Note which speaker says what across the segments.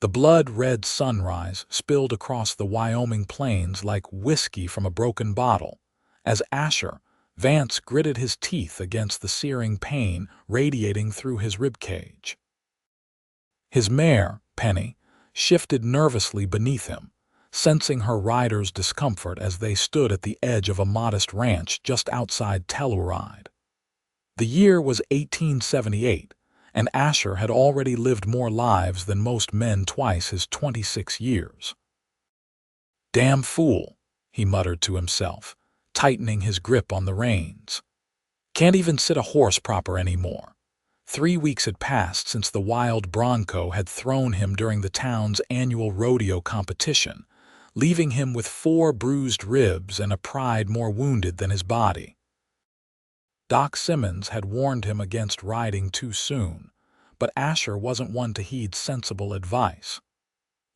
Speaker 1: The blood-red sunrise spilled across the Wyoming plains like whiskey from a broken bottle, as Asher, Vance gritted his teeth against the searing pain radiating through his ribcage. His mare, Penny, shifted nervously beneath him, sensing her rider's discomfort as they stood at the edge of a modest ranch just outside Telluride. The year was 1878, and Asher had already lived more lives than most men twice his 26 years. "Damn fool," he muttered to himself, tightening his grip on the reins. "Can't even sit a horse proper anymore." 3 weeks had passed since the wild bronco had thrown him during the town's annual rodeo competition, leaving him with 4 bruised ribs and a pride more wounded than his body. Doc Simmons had warned him against riding too soon, but Asher wasn't one to heed sensible advice.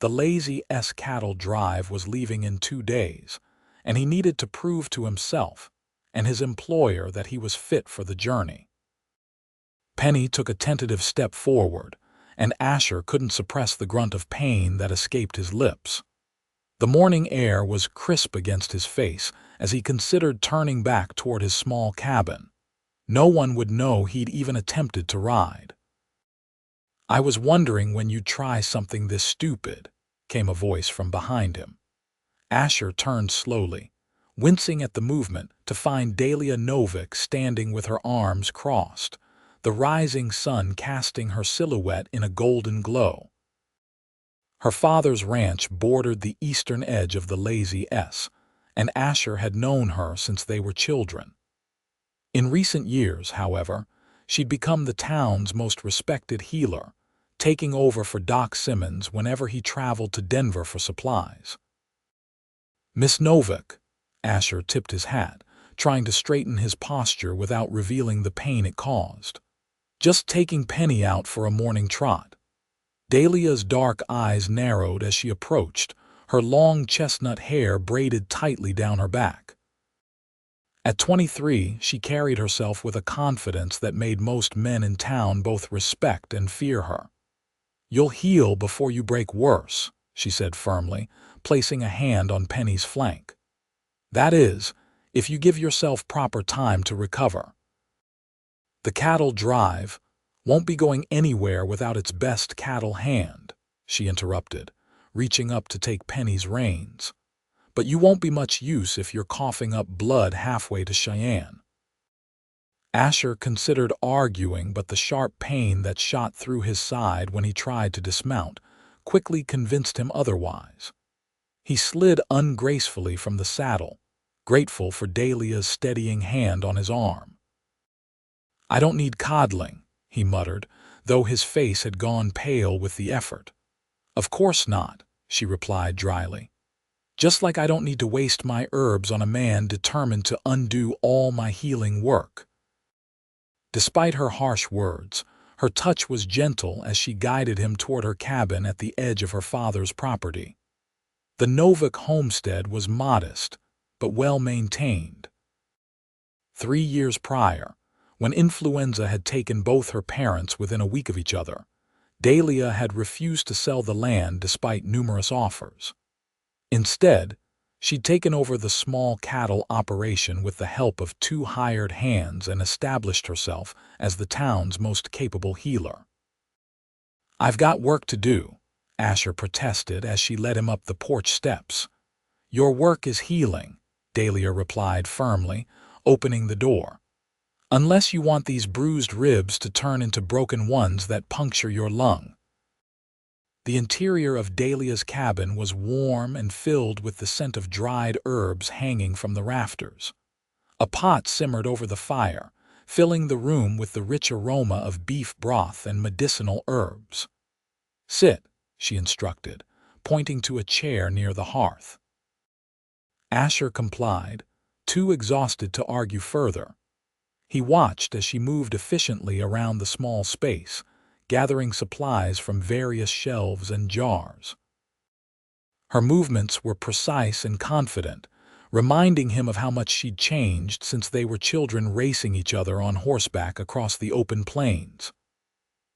Speaker 1: The Lazy S cattle drive was leaving in 2 days, and he needed to prove to himself and his employer that he was fit for the journey. Penny took a tentative step forward, and Asher couldn't suppress the grunt of pain that escaped his lips. The morning air was crisp against his face as he considered turning back toward his small cabin. No one would know he'd even attempted to ride. "I was wondering when you'd try something this stupid," came a voice from behind him. Asher turned slowly, wincing at the movement, to find Dahlia Novak standing with her arms crossed, the rising sun casting her silhouette in a golden glow. Her father's ranch bordered the eastern edge of the Lazy S, and Asher had known her since they were children. In recent years, however, she'd become the town's most respected healer, taking over for Doc Simmons whenever he traveled to Denver for supplies. "Miss Novak," Asher tipped his hat, trying to straighten his posture without revealing the pain it caused. "Just taking Penny out for a morning trot." Dahlia's dark eyes narrowed as she approached, her long chestnut hair braided tightly down her back. At 23, she carried herself with a confidence that made most men in town both respect and fear her. "You'll heal before you break worse," she said firmly, placing a hand on Penny's flank. "That is, if you give yourself proper time to recover. The cattle drive won't be going anywhere without its best cattle hand," she interrupted, reaching up to take Penny's reins. "But you won't be much use if you're coughing up blood halfway to Cheyenne." Asher considered arguing, but the sharp pain that shot through his side when he tried to dismount quickly convinced him otherwise. He slid ungracefully from the saddle, grateful for Dahlia's steadying hand on his arm. "I don't need coddling," he muttered, though his face had gone pale with the effort. "Of course not," she replied dryly. "Just like I don't need to waste my herbs on a man determined to undo all my healing work." Despite her harsh words, her touch was gentle as she guided him toward her cabin at the edge of her father's property. The Novak homestead was modest, but well-maintained. 3 years prior, when influenza had taken both her parents within a week of each other, Dahlia had refused to sell the land despite numerous offers. Instead, she'd taken over the small cattle operation with the help of 2 hired hands and established herself as the town's most capable healer. "I've got work to do," Asher protested as she led him up the porch steps. "Your work is healing," Dahlia replied firmly, opening the door. "Unless you want these bruised ribs to turn into broken ones that puncture your lung." The interior of Dahlia's cabin was warm and filled with the scent of dried herbs hanging from the rafters. A pot simmered over the fire, filling the room with the rich aroma of beef broth and medicinal herbs. "Sit," she instructed, pointing to a chair near the hearth. Asher complied, too exhausted to argue further. He watched as she moved efficiently around the small space, gathering supplies from various shelves and jars. Her movements were precise and confident, reminding him of how much she'd changed since they were children racing each other on horseback across the open plains.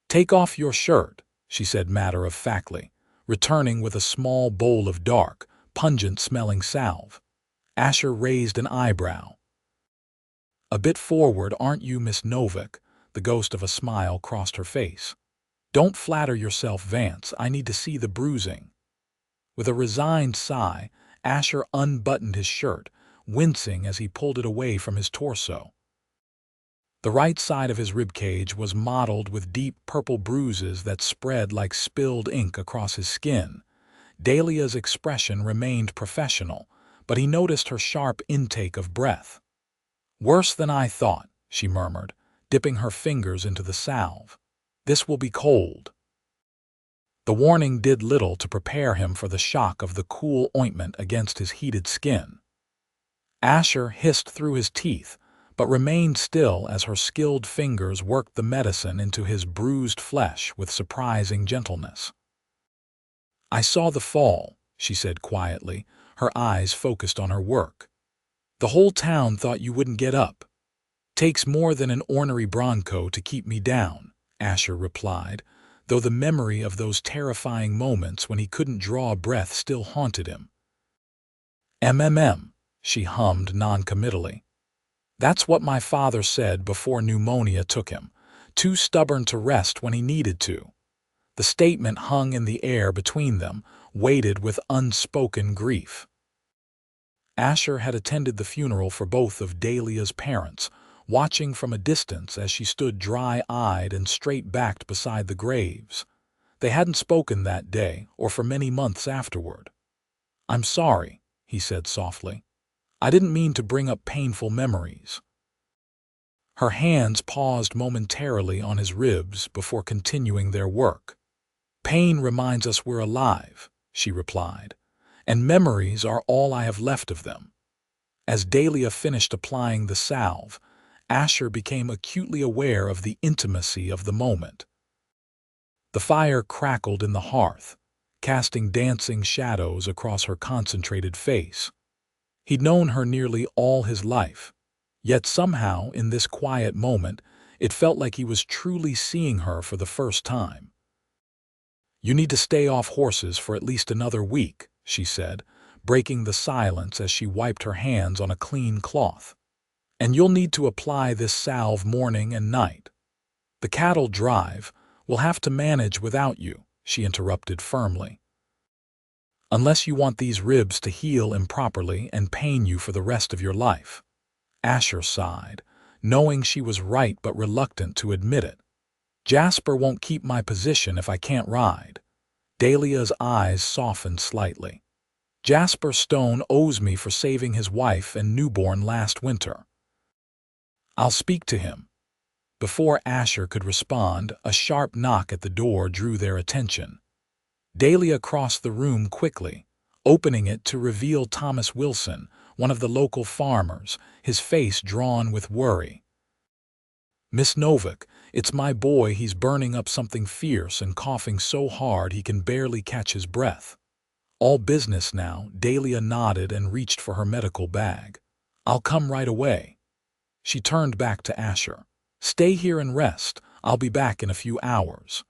Speaker 1: "Take off your shirt," she said matter-of-factly, returning with a small bowl of dark, pungent-smelling salve. Asher raised an eyebrow. "A bit forward, aren't you, Miss Novak?" The ghost of a smile crossed her face. "Don't flatter yourself, Vance. I need to see the bruising." With a resigned sigh, Asher unbuttoned his shirt, wincing as he pulled it away from his torso. The right side of his ribcage was mottled with deep purple bruises that spread like spilled ink across his skin. Dahlia's expression remained professional, but he noticed her sharp intake of breath. "Worse than I thought," she murmured, dipping her fingers into the salve. "This will be cold." The warning did little to prepare him for the shock of the cool ointment against his heated skin. Asher hissed through his teeth, but remained still as her skilled fingers worked the medicine into his bruised flesh with surprising gentleness. "I saw the fall," she said quietly, her eyes focused on her work. "The whole town thought you wouldn't get up." "Takes more than an ornery bronco to keep me down," Asher replied, though the memory of those terrifying moments when he couldn't draw a breath still haunted him. She hummed noncommittally. "That's what my father said before pneumonia took him. Too stubborn to rest when he needed to." The statement hung in the air between them, weighted with unspoken grief. Asher had attended the funeral for both of Dahlia's parents, watching from a distance as she stood dry-eyed and straight-backed beside the graves. They hadn't spoken that day or for many months afterward. "I'm sorry," he said softly. "I didn't mean to bring up painful memories." Her hands paused momentarily on his ribs before continuing their work. "Pain reminds us we're alive," she replied, "and memories are all I have left of them." As Dahlia finished applying the salve, Asher became acutely aware of the intimacy of the moment. The fire crackled in the hearth, casting dancing shadows across her concentrated face. He'd known her nearly all his life, yet somehow, in this quiet moment, it felt like he was truly seeing her for the first time. "You need to stay off horses for at least another week," she said, breaking the silence as she wiped her hands on a clean cloth. "And you'll need to apply this salve morning and night." "The cattle drive. We'll have to manage without you," she interrupted firmly. "Unless you want these ribs to heal improperly and pain you for the rest of your life." Asher sighed, knowing she was right but reluctant to admit it. "Jasper won't keep my position if I can't ride." Dahlia's eyes softened slightly. "Jasper Stone owes me for saving his wife and newborn last winter." "I'll speak to him." Before Asher could respond, a sharp knock at the door drew their attention. Dahlia crossed the room quickly, opening it to reveal Thomas Wilson, one of the local farmers, his face drawn with worry. "Miss Novak, it's my boy. He's burning up something fierce and coughing so hard he can barely catch his breath." "All business now," Dahlia nodded and reached for her medical bag. "I'll come right away." She turned back to Asher. "Stay here and rest. I'll be back in a few hours."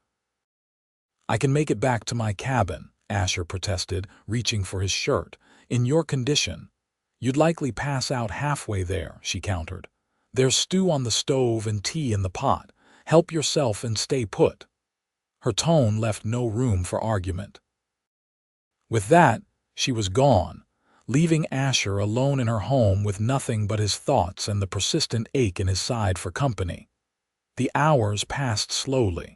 Speaker 1: "I can make it back to my cabin," Asher protested, reaching for his shirt. "In your condition, you'd likely pass out halfway there," she countered. "There's stew on the stove and tea in the pot. Help yourself and stay put." Her tone left no room for argument. With that, she was gone, leaving Asher alone in her home with nothing but his thoughts and the persistent ache in his side for company. The hours passed slowly.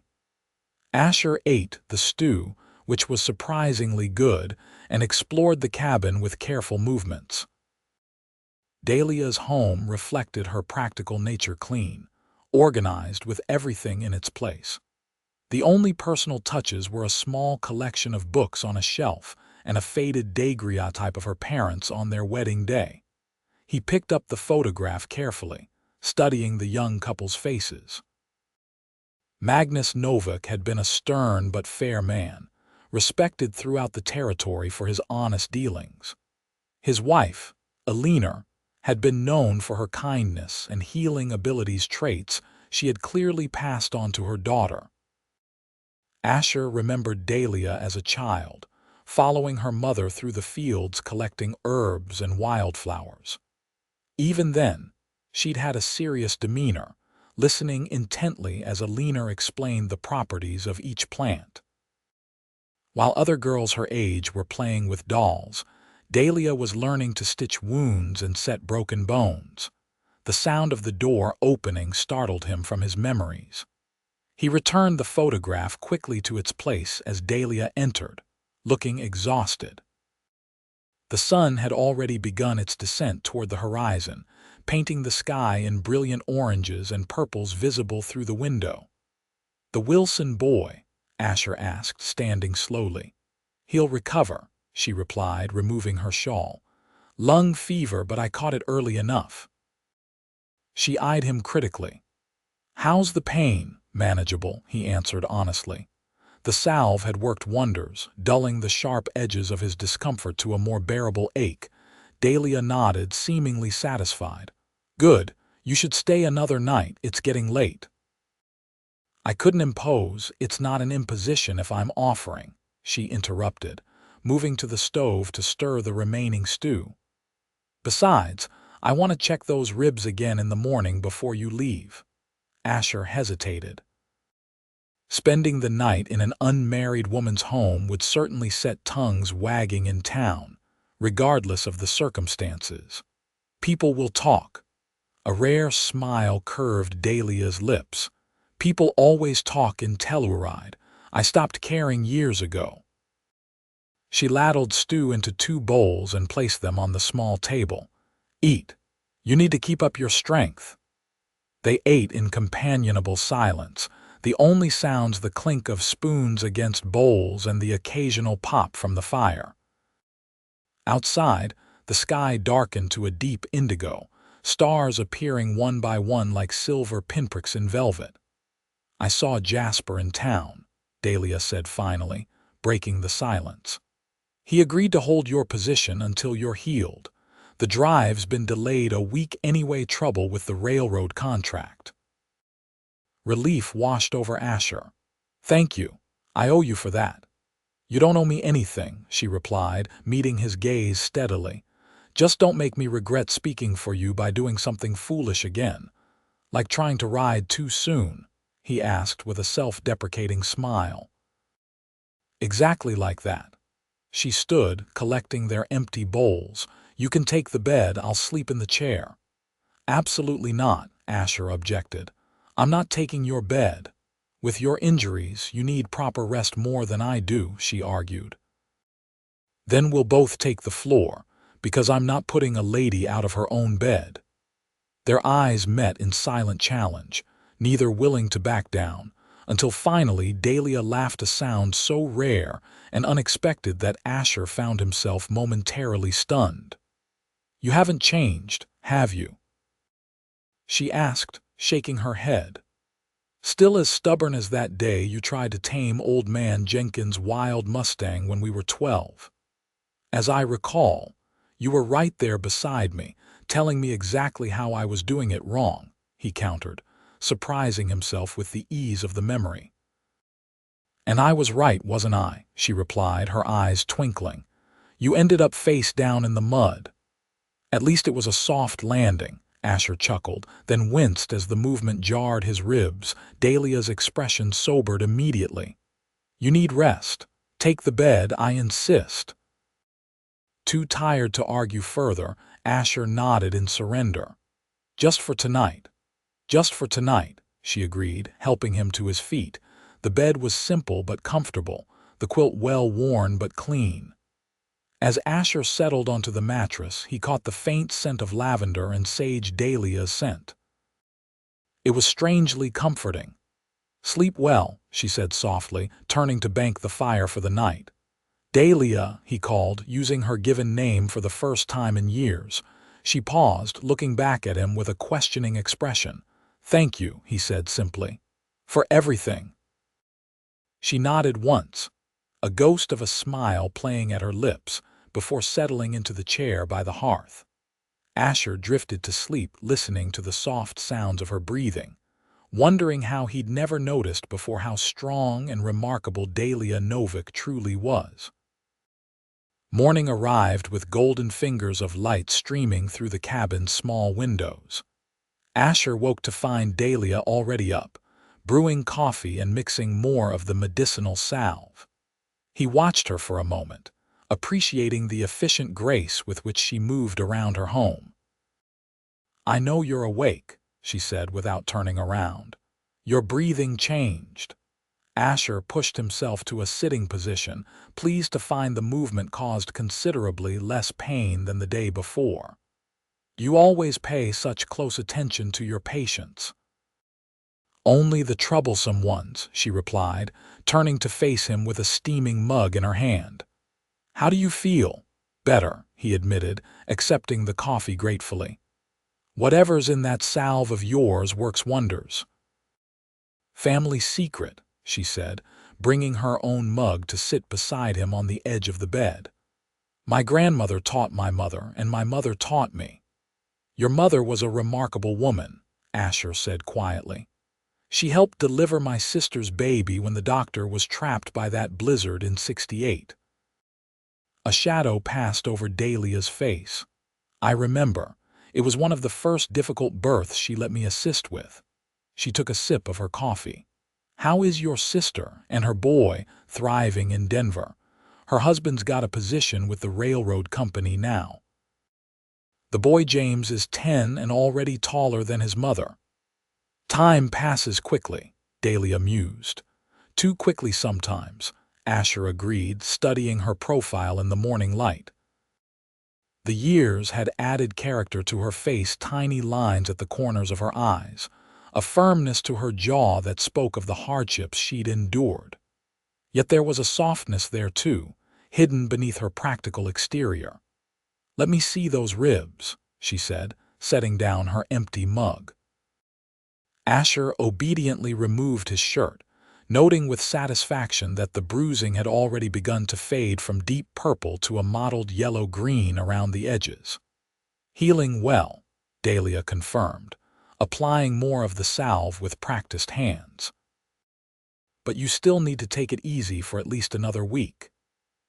Speaker 1: Asher ate the stew, which was surprisingly good, and explored the cabin with careful movements. Dahlia's home reflected her practical nature, clean, organized with everything in its place. The only personal touches were a small collection of books on a shelf and a faded daguerreotype of her parents on their wedding day. He picked up the photograph carefully, studying the young couple's faces. Magnus Novak had been a stern but fair man, respected throughout the territory for his honest dealings. His wife, Alina, had been known for her kindness and healing abilities, traits she had clearly passed on to her daughter. Asher remembered Dahlia as a child, following her mother through the fields collecting herbs and wildflowers. Even then, she'd had a serious demeanor, listening intently as Alina explained the properties of each plant. While other girls her age were playing with dolls, Dahlia was learning to stitch wounds and set broken bones. The sound of the door opening startled him from his memories. He returned the photograph quickly to its place as Dahlia entered, looking exhausted. The sun had already begun its descent toward the horizon, painting the sky in brilliant oranges and purples visible through the window. "The Wilson boy?" Asher asked, standing slowly. "He'll recover," she replied, removing her shawl. "Lung fever, but I caught it early enough." She eyed him critically. "How's the pain?" "Manageable," he answered honestly. The salve had worked wonders, dulling the sharp edges of his discomfort to a more bearable ache. Dahlia nodded, seemingly satisfied. "Good. You should stay another night. It's getting late." "I couldn't impose. It's not an imposition if I'm offering," she interrupted, moving to the stove to stir the remaining stew. "Besides, I want to check those ribs again in the morning before you leave." Asher hesitated. Spending the night in an unmarried woman's home would certainly set tongues wagging in town, regardless of the circumstances. "People will talk." A rare smile curved Dahlia's lips. "People always talk in Telluride. I stopped caring years ago." She ladled stew into 2 bowls and placed them on the small table. "Eat. You need to keep up your strength." They ate in companionable silence, the only sounds the clink of spoons against bowls and the occasional pop from the fire. Outside, the sky darkened to a deep indigo, stars appearing one by one like silver pinpricks in velvet. "I saw Jasper in town," Dahlia said finally, breaking the silence. "He agreed to hold your position until you're healed. The drive's been delayed a week anyway. Trouble with the railroad contract." Relief washed over Asher. "Thank you. I owe you for that." "You don't owe me anything," she replied, meeting his gaze steadily. "Just don't make me regret speaking for you by doing something foolish again. Like trying to ride too soon?" he asked with a self-deprecating smile. "Exactly like that." She stood, collecting their empty bowls. "You can take the bed, I'll sleep in the chair." "Absolutely not," Asher objected. "I'm not taking your bed. With your injuries, you need proper rest more than I do," she argued. "Then we'll both take the floor, because I'm not putting a lady out of her own bed." Their eyes met in silent challenge, neither willing to back down, until finally Dahlia laughed, a sound so rare and unexpected that Asher found himself momentarily stunned. "You haven't changed, have you?" she asked, shaking her head. "Still as stubborn as that day you tried to tame old man Jenkins' wild Mustang when we were 12. As I recall, you were right there beside me, telling me exactly how I was doing it wrong," he countered, surprising himself with the ease of the memory. "And I was right, wasn't I?" she replied, her eyes twinkling. "You ended up face down in the mud." "At least it was a soft landing," Asher chuckled, then winced as the movement jarred his ribs. Dahlia's expression sobered immediately. "You need rest. Take the bed, I insist." Too tired to argue further, Asher nodded in surrender. "Just for tonight." "Just for tonight," she agreed, helping him to his feet. The bed was simple but comfortable, the quilt well worn but clean. As Asher settled onto the mattress, he caught the faint scent of lavender and sage, Dahlia's scent. It was strangely comforting. "Sleep well," she said softly, turning to bank the fire for the night. "Dahlia," he called, using her given name for the first time in years. She paused, looking back at him with a questioning expression. "Thank you," he said simply. "For everything." She nodded once, a ghost of a smile playing at her lips, before settling into the chair by the hearth. Asher drifted to sleep, listening to the soft sounds of her breathing. wondering how he'd never noticed before how strong and remarkable Dahlia Novak truly was. Morning arrived with golden fingers of light streaming through the cabin's small windows. Asher woke to find Dahlia already up, brewing coffee and mixing more of the medicinal salve. He watched her for a moment, appreciating the efficient grace with which she moved around her home. "I know you're awake," she said without turning around. "Your breathing changed." Asher pushed himself to a sitting position, pleased to find the movement caused considerably less pain than the day before. "You always pay such close attention to your patients." "Only the troublesome ones," she replied, turning to face him with a steaming mug in her hand. "How do you feel?" "Better," he admitted, accepting the coffee gratefully. "Whatever's in that salve of yours works wonders." "Family secret," she said, bringing her own mug to sit beside him on the edge of the bed. "My grandmother taught my mother, and my mother taught me." "Your mother was a remarkable woman," Asher said quietly. "She helped deliver my sister's baby when the doctor was trapped by that blizzard in '68. A shadow passed over Dahlia's face. "I remember. It was one of the first difficult births she let me assist with." She took a sip of her coffee. "How is your sister and her boy thriving in Denver? Her husband's got a position with the railroad company now." "The boy James is 10 and already taller than his mother." "Time passes quickly," Dahlia mused. "Too quickly sometimes," Asher agreed, studying her profile in the morning light. The years had added character to her face, tiny lines at the corners of her eyes, a firmness to her jaw that spoke of the hardships she'd endured. Yet there was a softness there too, hidden beneath her practical exterior. "Let me see those ribs," she said, setting down her empty mug. Asher obediently removed his shirt, noting with satisfaction that the bruising had already begun to fade from deep purple to a mottled yellow-green around the edges. "Healing well," Dahlia confirmed, applying more of the salve with practiced hands. "But you still need to take it easy for at least another week."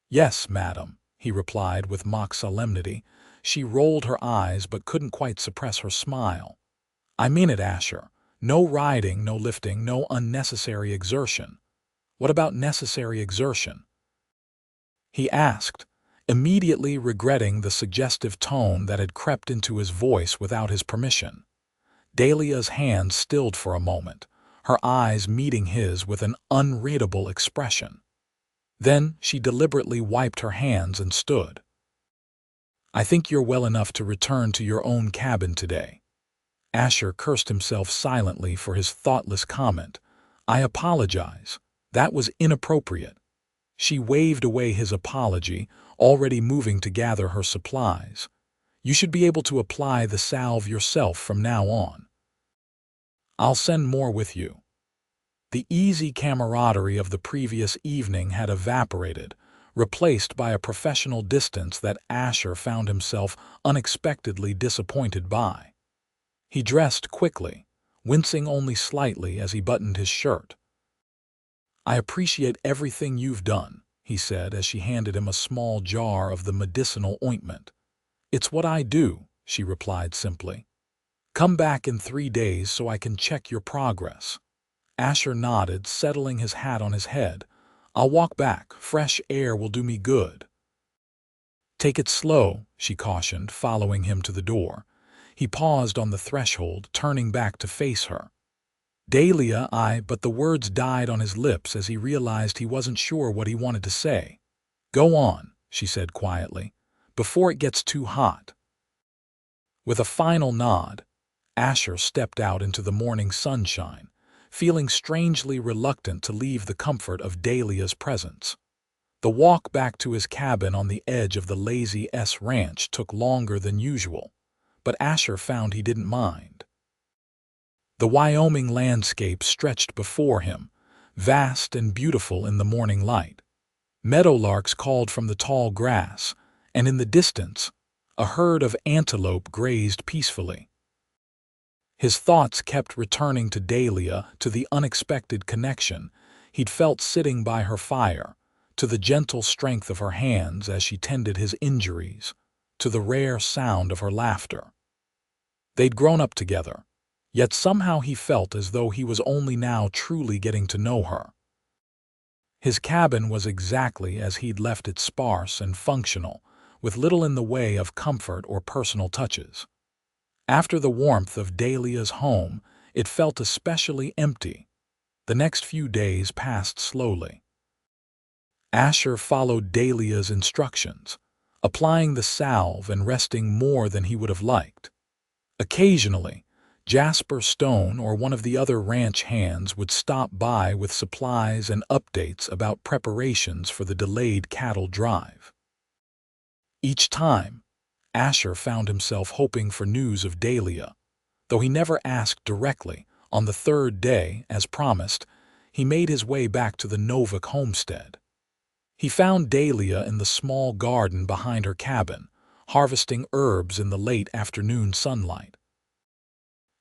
Speaker 1: "Yes, madam," he replied with mock solemnity. She rolled her eyes but couldn't quite suppress her smile. "I mean it, Asher. No riding, no lifting, no unnecessary exertion." "What about necessary exertion?" he asked, immediately regretting the suggestive tone that had crept into his voice without his permission. Dahlia's hand stilled for a moment, her eyes meeting his with an unreadable expression. Then she deliberately wiped her hands and stood. "I think you're well enough to return to your own cabin today." Asher cursed himself silently for his thoughtless comment. "I apologize. That was inappropriate." She waved away his apology, already moving to gather her supplies. "You should be able to apply the salve yourself from now on." "I'll send more with you." The easy camaraderie of the previous evening had evaporated, replaced by a professional distance that Asher found himself unexpectedly disappointed by. He dressed quickly, wincing only slightly as he buttoned his shirt. "I appreciate everything you've done," he said as she handed him a small jar of the medicinal ointment. "It's what I do," she replied simply. "Come back in 3 days so I can check your progress." Asher nodded, settling his hat on his head. "I'll walk back. Fresh air will do me good." "Take it slow," she cautioned, following him to the door. He paused on the threshold, turning back to face her. "Dahlia, but the words died on his lips as he realized he wasn't sure what he wanted to say. "Go on," she said quietly, "before it gets too hot." With a final nod, Asher stepped out into the morning sunshine, feeling strangely reluctant to leave the comfort of Dahlia's presence. The walk back to his cabin on the edge of the Lazy S Ranch took longer than usual, but Asher found he didn't mind. The Wyoming landscape stretched before him, vast and beautiful in the morning light. Meadowlarks called from the tall grass, and in the distance, a herd of antelope grazed peacefully. His thoughts kept returning to Dahlia, to the unexpected connection he'd felt sitting by her fire, to the gentle strength of her hands as she tended his injuries, to the rare sound of her laughter. They'd grown up together, yet somehow he felt as though he was only now truly getting to know her. His cabin was exactly as he'd left it, sparse and functional, with little in the way of comfort or personal touches. After the warmth of Dahlia's home, it felt especially empty. The next few days passed slowly. Asher followed Dahlia's instructions, applying the salve and resting more than he would have liked. Occasionally, Jasper Stone or one of the other ranch hands would stop by with supplies and updates about preparations for the delayed cattle drive. Each time, Asher found himself hoping for news of Dahlia. Though he never asked directly, on the third day, as promised, he made his way back to the Novak homestead. He found Dahlia in the small garden behind her cabin, harvesting herbs in the late afternoon sunlight.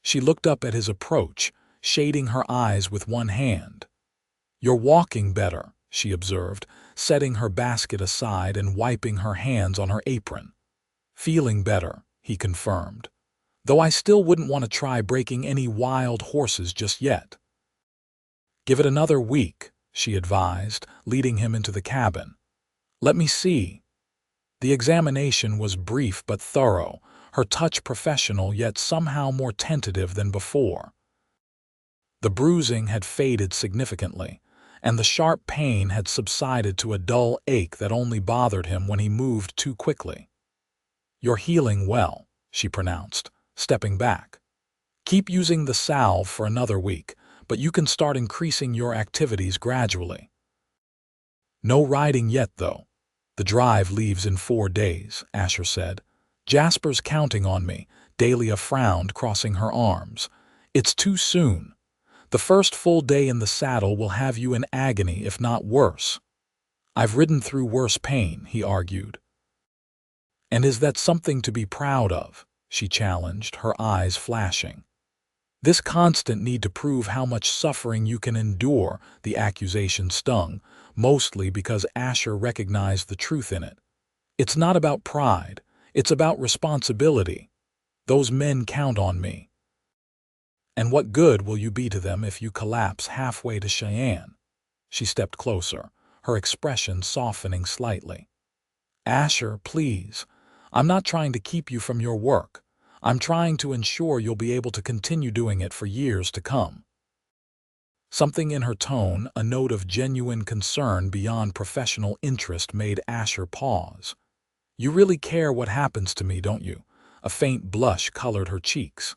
Speaker 1: She looked up at his approach, shading her eyes with one hand. "You're walking better," she observed, setting her basket aside and wiping her hands on her apron. "Feeling better," he confirmed, "though I still wouldn't want to try breaking any wild horses just yet." "Give it another week," she advised, leading him into the cabin. "Let me see." The examination was brief but thorough, her touch professional yet somehow more tentative than before. The bruising had faded significantly, and the sharp pain had subsided to a dull ache that only bothered him when he moved too quickly. "You're healing well," she pronounced, stepping back. "Keep using the salve for another week, but you can start increasing your activities gradually." "No riding yet, though. The drive leaves in 4 days," Asher said. "Jasper's counting on me." Dahlia frowned, crossing her arms. "It's too soon. The first full day in the saddle will have you in agony, if not worse." "I've ridden through worse pain," he argued. "And is that something to be proud of?" she challenged, her eyes flashing. "This constant need to prove how much suffering you can endure," the accusation stung, mostly because Asher recognized the truth in it. "It's not about pride. It's about responsibility. Those men count on me. And what good will you be to them if you collapse halfway to Cheyenne?" She stepped closer, her expression softening slightly. "Asher, please. I'm not trying to keep you from your work. I'm trying to ensure you'll be able to continue doing it for years to come." Something in her tone, a note of genuine concern beyond professional interest, made Asher pause. "You really care what happens to me, don't you?" A faint blush colored her cheeks.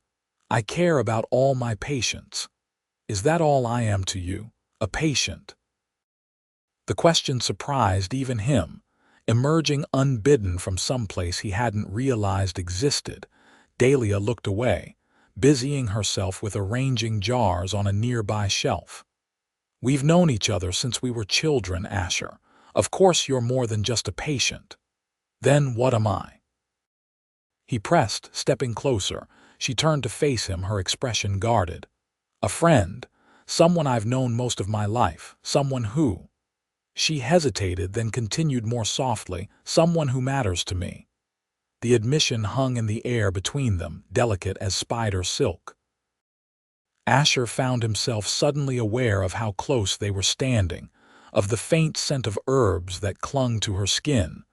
Speaker 1: "I care about all my patients." "Is that all I am to you? A patient?" The question surprised even him. Emerging unbidden from someplace he hadn't realized existed, Dahlia looked away, busying herself with arranging jars on a nearby shelf. "We've known each other since we were children, Asher. Of course you're more than just a patient." "Then what am I?" He pressed, stepping closer. She turned to face him, her expression guarded. "A friend. Someone I've known most of my life. Someone who—" She hesitated, then continued more softly, "Someone who matters to me." The admission hung in the air between them, delicate as spider silk. Asher found himself suddenly aware of how close they were standing, of the faint scent of herbs that clung to her skin,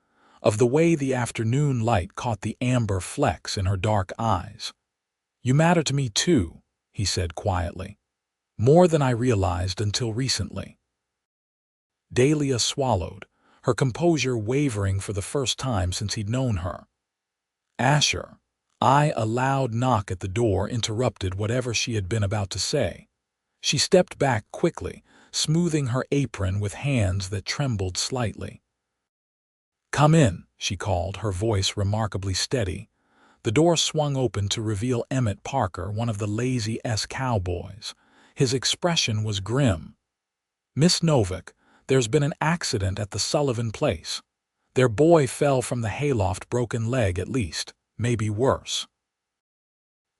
Speaker 1: of the way the afternoon light caught the amber flecks in her dark eyes. "You matter to me too," he said quietly. "More than I realized until recently." Dahlia swallowed, her composure wavering for the first time since he'd known her. "Asher." A loud knock at the door interrupted whatever she had been about to say. She stepped back quickly, smoothing her apron with hands that trembled slightly. "Come in," she called, her voice remarkably steady. The door swung open to reveal Emmett Parker, one of the lazy-esque cowboys. His expression was grim. "Miss Novak, there's been an accident at the Sullivan place. Their boy fell from the hayloft, broken leg at least, maybe worse.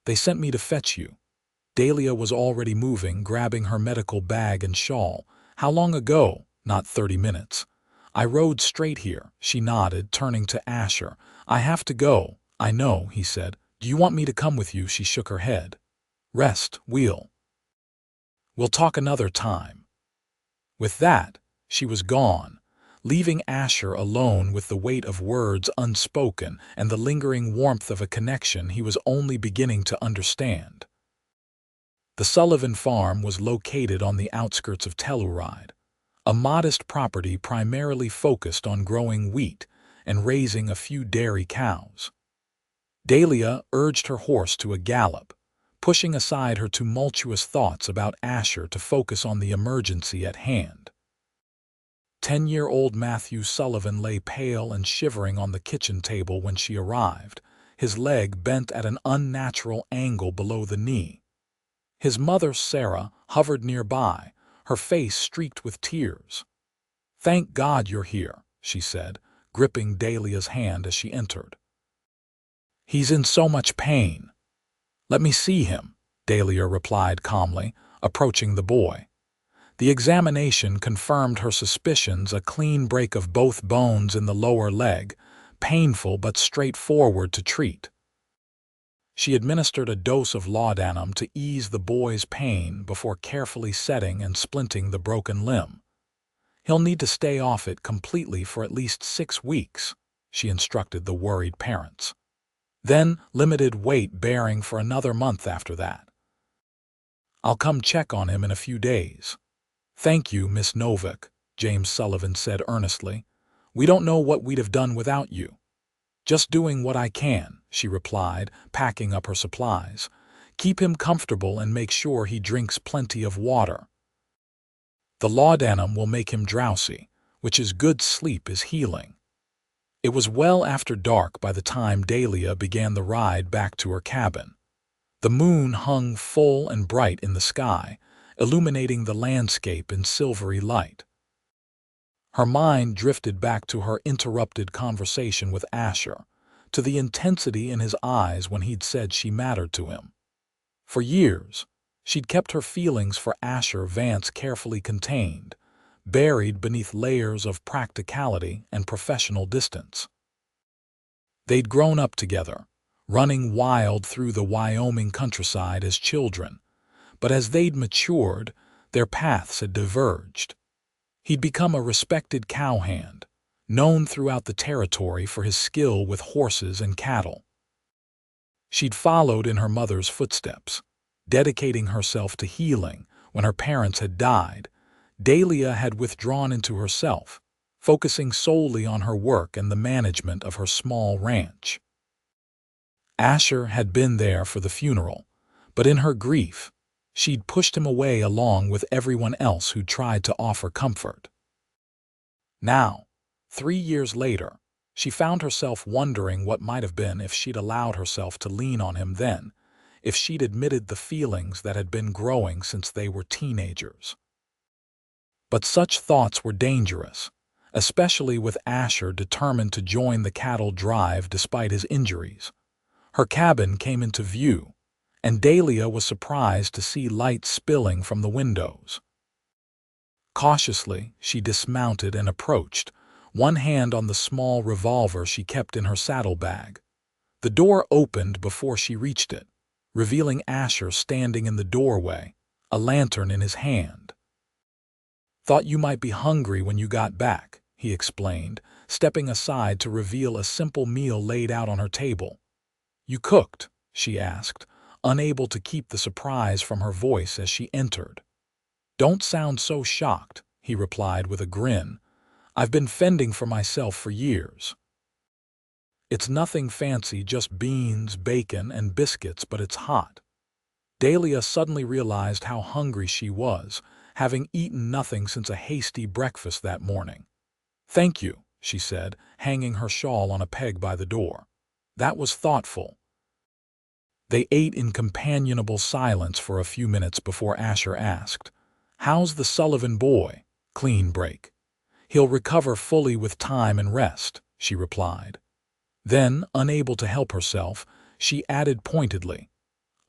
Speaker 1: They sent me to fetch you," Dahlia was already moving, grabbing her medical bag and shawl. "How long ago?" "Not 30 minutes. I rode straight here," she nodded, turning to Asher. "I have to go." "I know," he said. "Do you want me to come with you?" She shook her head. "Rest, we'll talk another time." With that, she was gone, leaving Asher alone with the weight of words unspoken and the lingering warmth of a connection he was only beginning to understand. The Sullivan farm was located on the outskirts of Telluride, a modest property primarily focused on growing wheat and raising a few dairy cows. Dahlia urged her horse to a gallop, pushing aside her tumultuous thoughts about Asher to focus on the emergency at hand. 10-year-old Matthew Sullivan lay pale and shivering on the kitchen table when she arrived, his leg bent at an unnatural angle below the knee. His mother, Sarah, hovered nearby, her face streaked with tears. "Thank God you're here," she said, gripping Dahlia's hand as she entered. "He's in so much pain." "Let me see him," Dahlia replied calmly, approaching the boy. The examination confirmed her suspicions, a clean break of both bones in the lower leg, painful but straightforward to treat. She administered a dose of laudanum to ease the boy's pain before carefully setting and splinting the broken limb. "He'll need to stay off it completely for at least 6 weeks, she instructed the worried parents. "Then limited weight bearing for another month after that. I'll come check on him in a few days." "Thank you, Miss Novak," James Sullivan said earnestly. "We don't know what we'd have done without you." "Just doing what I can," she replied, packing up her supplies. "Keep him comfortable and make sure he drinks plenty of water. The laudanum will make him drowsy, which is good. Sleep is healing." It was well after dark by the time Dahlia began the ride back to her cabin. The moon hung full and bright in the sky, illuminating the landscape in silvery light. Her mind drifted back to her interrupted conversation with Asher, to the intensity in his eyes when he'd said she mattered to him. For years, she'd kept her feelings for Asher Vance carefully contained, buried beneath layers of practicality and professional distance. They'd grown up together, running wild through the Wyoming countryside as children, but as they'd matured, their paths had diverged. He'd become a respected cowhand, known throughout the territory for his skill with horses and cattle. She'd followed in her mother's footsteps, dedicating herself to healing. When her parents had died, Dahlia had withdrawn into herself, focusing solely on her work and the management of her small ranch. Asher had been there for the funeral, but in her grief, she'd pushed him away along with everyone else who tried to offer comfort. Now, 3 years later, she found herself wondering what might have been if she'd allowed herself to lean on him then, if she'd admitted the feelings that had been growing since they were teenagers. But such thoughts were dangerous, especially with Asher determined to join the cattle drive despite his injuries. Her cabin came into view, and Dahlia was surprised to see light spilling from the windows. Cautiously, she dismounted and approached, one hand on the small revolver she kept in her saddlebag. The door opened before she reached it, revealing Asher standing in the doorway, a lantern in his hand. "Thought you might be hungry when you got back," he explained, stepping aside to reveal a simple meal laid out on her table. "You cooked?" she asked, unable to keep the surprise from her voice as she entered. "Don't sound so shocked," he replied with a grin. "I've been fending for myself for years. It's nothing fancy, just beans, bacon, and biscuits, but it's hot." Dahlia suddenly realized how hungry she was, having eaten nothing since a hasty breakfast that morning. "Thank you," she said, hanging her shawl on a peg by the door. "That was thoughtful." They ate in companionable silence for a few minutes before Asher asked, "How's the Sullivan boy?" "Clean break. He'll recover fully with time and rest," she replied. Then, unable to help herself, she added pointedly,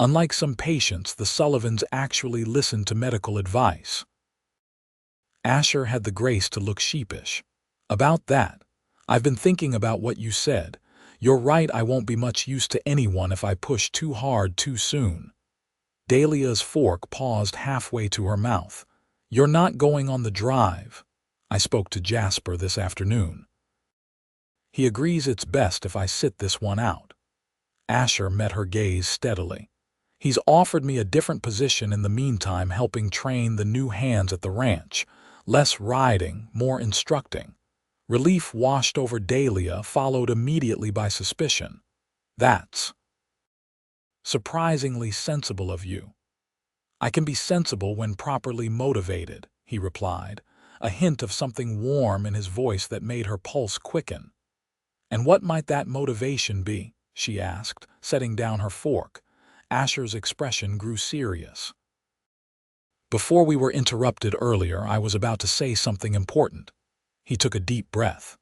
Speaker 1: Unlike some patients, the Sullivans actually listened to medical advice. Asher had the grace to look sheepish. About that, I've been thinking about what you said. You're right, I won't be much use to anyone if I push too hard too soon. Dahlia's fork paused halfway to her mouth. You're not going on the drive. I spoke to Jasper this afternoon. He agrees it's best if I sit this one out. Asher met her gaze steadily. He's offered me a different position in the meantime, helping train the new hands at the ranch. Less riding, more instructing. Relief washed over Dahlia, followed immediately by suspicion. That's surprisingly sensible of you. I can be sensible when properly motivated, he replied, a hint of something warm in his voice that made her pulse quicken. And what might that motivation be? She asked, setting down her fork. Asher's expression grew serious. Before we were interrupted earlier, I was about to say something important. He took a deep breath.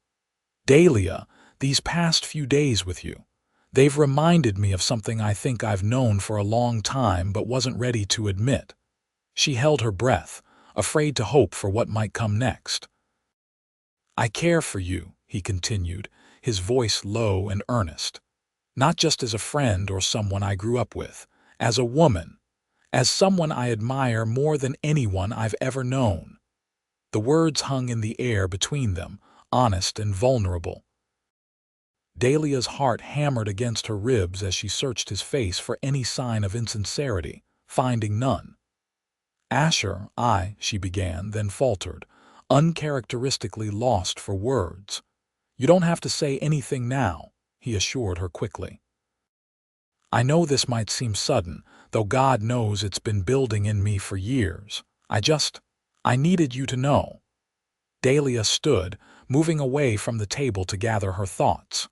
Speaker 1: Dahlia, these past few days with you, they've reminded me of something I think I've known for a long time but wasn't ready to admit. She held her breath, afraid to hope for what might come next. I care for you, he continued, his voice low and earnest. Not just as a friend or someone I grew up with, as a woman, as someone I admire more than anyone I've ever known. The words hung in the air between them, honest and vulnerable. Dahlia's heart hammered against her ribs as she searched his face for any sign of insincerity, finding none. Asher, she began, then faltered, uncharacteristically lost for words. You don't have to say anything now, he assured her quickly. I know this might seem sudden, though God knows it's been building in me for years. I needed you to know. Dahlia stood, moving away from the table to gather her thoughts.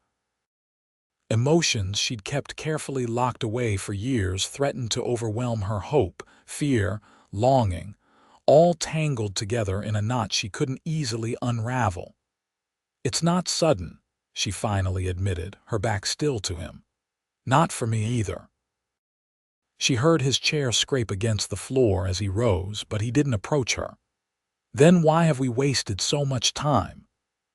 Speaker 1: Emotions she'd kept carefully locked away for years threatened to overwhelm her. Hope, fear, longing, all tangled together in a knot she couldn't easily unravel. It's not sudden, she finally admitted, her back still to him. Not for me either. She heard his chair scrape against the floor as he rose, but he didn't approach her. Then why have we wasted so much time?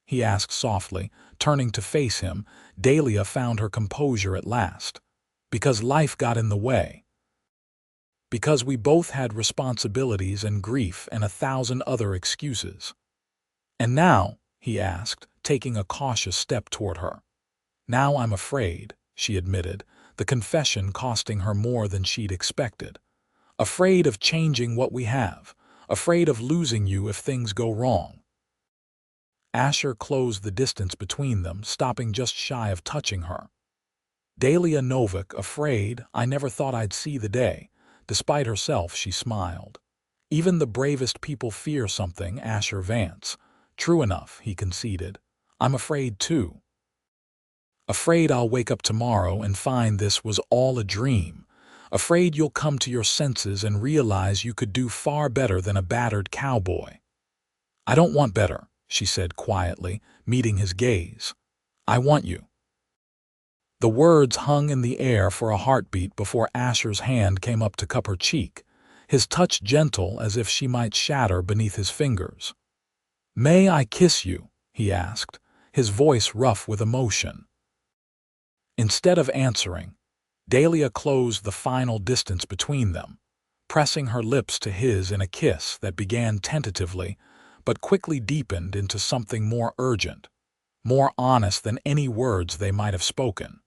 Speaker 1: He asked softly, turning to face him. Dahlia found her composure at last. Because life got in the way. Because we both had responsibilities and grief and 1,000 other excuses. And now, he asked, taking a cautious step toward her. Now I'm afraid, she admitted, the confession costing her more than she'd expected. Afraid of changing what we have. Afraid of losing you if things go wrong. Asher closed the distance between them, stopping just shy of touching her. Dahlia Novak, afraid, I never thought I'd see the day. Despite herself, she smiled. Even the bravest people fear something, Asher Vance. True enough, he conceded. I'm afraid too. Afraid I'll wake up tomorrow and find this was all a dream. Afraid you'll come to your senses and realize you could do far better than a battered cowboy. I don't want better, she said quietly, meeting his gaze. I want you. The words hung in the air for a heartbeat before Asher's hand came up to cup her cheek, his touch gentle as if she might shatter beneath his fingers. May I kiss you? He asked, his voice rough with emotion. Instead of answering, Dahlia closed the final distance between them, pressing her lips to his in a kiss that began tentatively but quickly deepened into something more urgent, more honest than any words they might have spoken.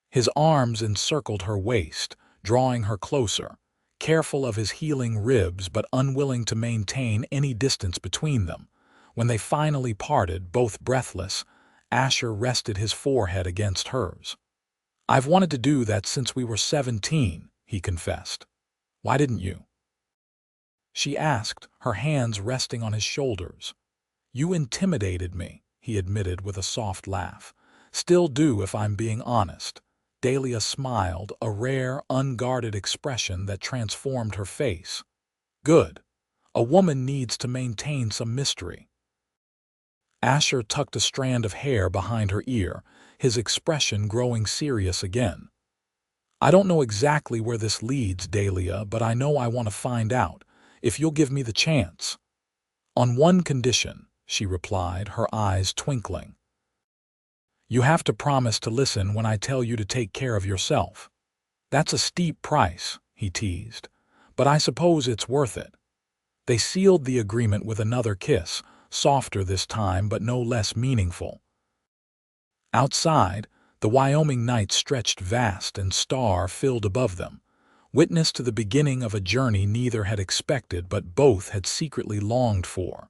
Speaker 1: His arms encircled her waist, drawing her closer, careful of his healing ribs but unwilling to maintain any distance between them. When they finally parted, both breathless, Asher rested his forehead against hers. I've wanted to do that since we were 17, he confessed. Why didn't you? She asked, her hands resting on his shoulders. You intimidated me, he admitted with a soft laugh. Still do if I'm being honest. Dahlia smiled, a rare, unguarded expression that transformed her face. Good. A woman needs to maintain some mystery. Asher tucked a strand of hair behind her ear, his expression growing serious again. I don't know exactly where this leads, Dahlia, but I know I want to find out, if you'll give me the chance. On one condition, she replied, her eyes twinkling. You have to promise to listen when I tell you to take care of yourself. That's a steep price, he teased, but I suppose it's worth it. They sealed the agreement with another kiss, softer this time but no less meaningful. Outside, the Wyoming night stretched vast and star-filled above them, witness to the beginning of a journey neither had expected but both had secretly longed for.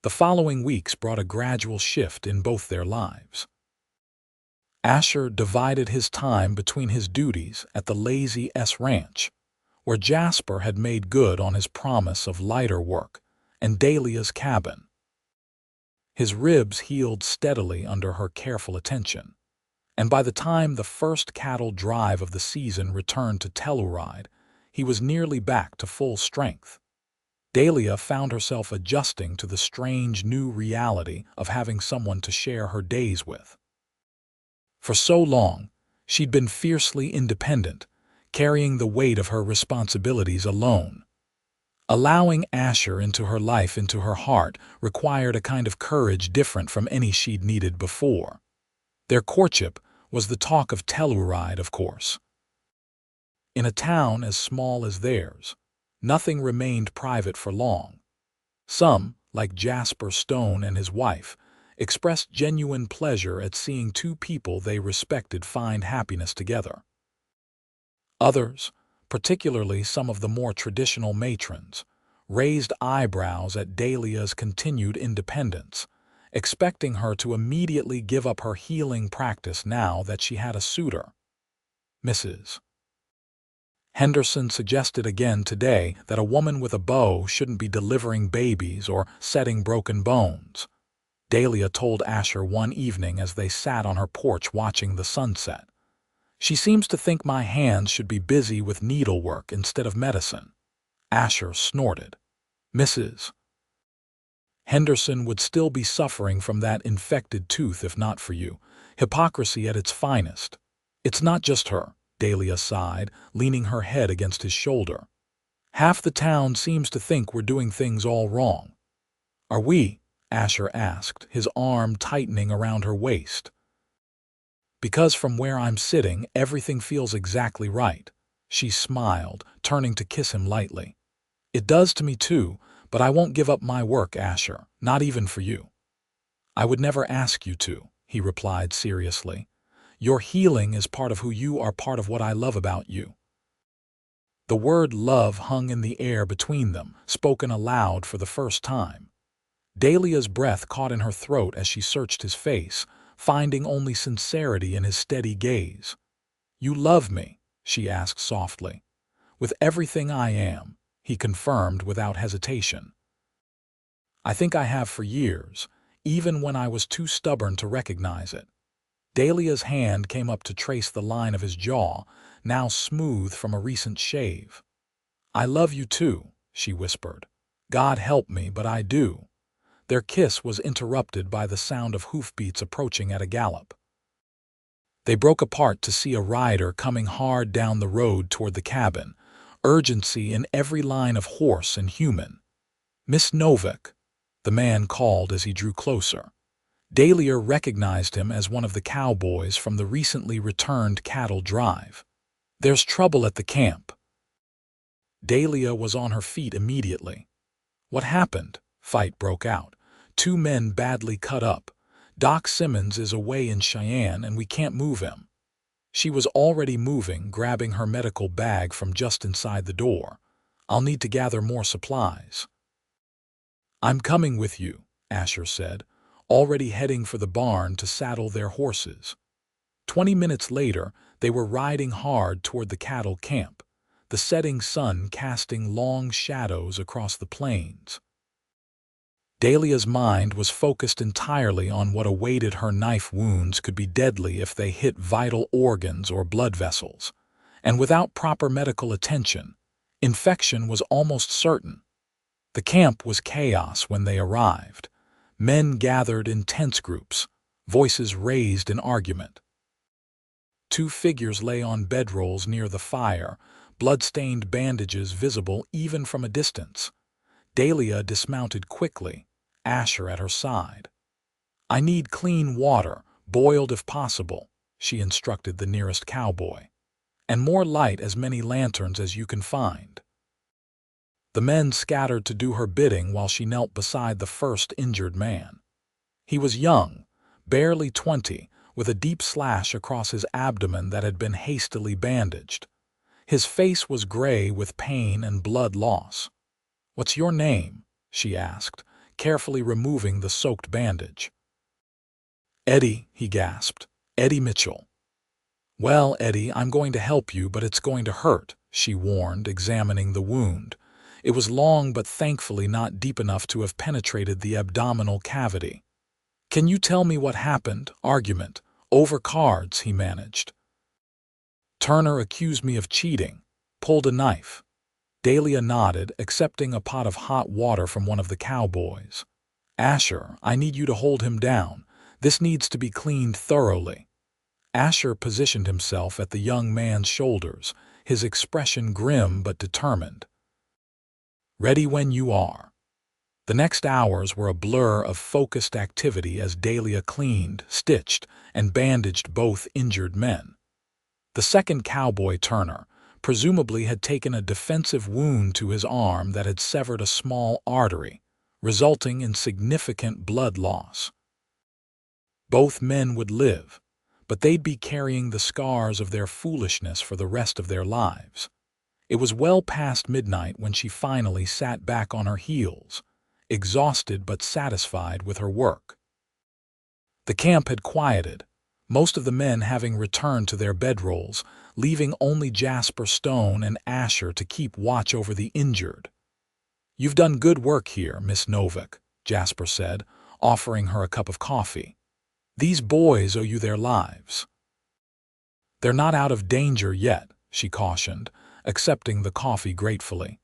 Speaker 1: The following weeks brought a gradual shift in both their lives. Asher divided his time between his duties at the Lazy S Ranch, where Jasper had made good on his promise of lighter work, and Dahlia's cabin. His ribs healed steadily under her careful attention, and by the time the first cattle drive of the season returned to Telluride, he was nearly back to full strength. Dahlia found herself adjusting to the strange new reality of having someone to share her days with. For so long, she'd been fiercely independent, carrying the weight of her responsibilities alone. Allowing Asher into her life, into her heart, required a kind of courage different from any she'd needed before. Their courtship was the talk of Telluride, of course. In a town as small as theirs, nothing remained private for long. Some, like Jasper Stone and his wife, expressed genuine pleasure at seeing two people they respected find happiness together. Others, particularly some of the more traditional matrons, raised eyebrows at Dahlia's continued independence, expecting her to immediately give up her healing practice now that she had a suitor. Mrs. Henderson suggested again today that a woman with a bow shouldn't be delivering babies or setting broken bones. Dahlia told Asher one evening as they sat on her porch watching the sunset. She seems to think my hands should be busy with needlework instead of medicine. Asher snorted. Mrs. Henderson would still be suffering from that infected tooth if not for you. Hypocrisy at its finest. It's not just her, Dahlia sighed, leaning her head against his shoulder. Half the town seems to think we're doing things all wrong. Are we? Asher asked, his arm tightening around her waist. Because from where I'm sitting, everything feels exactly right. She smiled, turning to kiss him lightly. It does to me too, but I won't give up my work, Asher, not even for you. I would never ask you to, he replied seriously. Your healing is part of who you are, part of what I love about you. The word love hung in the air between them, spoken aloud for the first time. Dahlia's breath caught in her throat as she searched his face, finding only sincerity in his steady gaze. You love me, she asked softly. With everything I am, he confirmed without hesitation. I think I have for years, even when I was too stubborn to recognize it. Dahlia's hand came up to trace the line of his jaw, now smooth from a recent shave. I love you too, she whispered. God help me, but I do. Their kiss was interrupted by the sound of hoofbeats approaching at a gallop. They broke apart to see a rider coming hard down the road toward the cabin, urgency in every line of horse and human. Miss Novak, the man called as he drew closer. Dahlia recognized him as one of the cowboys from the recently returned cattle drive. There's trouble at the camp. Dahlia was on her feet immediately. What happened? Fight broke out. 2 men badly cut up. Doc Simmons is away in Cheyenne and we can't move him. She was already moving, grabbing her medical bag from just inside the door. I'll need to gather more supplies. I'm coming with you, Asher said, already heading for the barn to saddle their horses. 20 minutes later, they were riding hard toward the cattle camp, the setting sun casting long shadows across the plains. Dahlia's mind was focused entirely on what awaited her. Knife wounds could be deadly if they hit vital organs or blood vessels, and without proper medical attention, infection was almost certain. The camp was chaos when they arrived. Men gathered in tense groups, voices raised in argument. Two figures lay on bedrolls near the fire, blood-stained bandages visible even from a distance. Dahlia dismounted quickly, Asher at her side. "I need clean water, boiled if possible," she instructed the nearest cowboy. "And more light, as many lanterns as you can find." The men scattered to do her bidding while she knelt beside the first injured man. He was young, barely 20, with a deep slash across his abdomen that had been hastily bandaged. His face was gray with pain and blood loss. "What's your name?" she asked, carefully removing the soaked bandage. "Eddie," he gasped. "Eddie Mitchell." "Well, Eddie, I'm going to help you, but it's going to hurt," she warned, examining the wound. It was long but thankfully not deep enough to have penetrated the abdominal cavity. "Can you tell me what happened?" Argument. "Over cards," he managed. "Turner accused me of cheating. Pulled a knife." Dahlia nodded, accepting a pot of hot water from one of the cowboys. "Asher, I need you to hold him down. This needs to be cleaned thoroughly." Asher positioned himself at the young man's shoulders, his expression grim but determined. "Ready when you are." The next hours were a blur of focused activity as Dahlia cleaned, stitched, and bandaged both injured men. The second cowboy, Turner, presumably had taken a defensive wound to his arm that had severed a small artery, resulting in significant blood loss. Both men would live, but they'd be carrying the scars of their foolishness for the rest of their lives. It was well past midnight when she finally sat back on her heels, exhausted but satisfied with her work. The camp had quieted, most of the men having returned to their bedrolls, leaving only Jasper Stone and Asher to keep watch over the injured. "You've done good work here, Miss Novak," Jasper said, offering her a cup of coffee. "These boys owe you their lives." "They're not out of danger yet," she cautioned, accepting the coffee gratefully.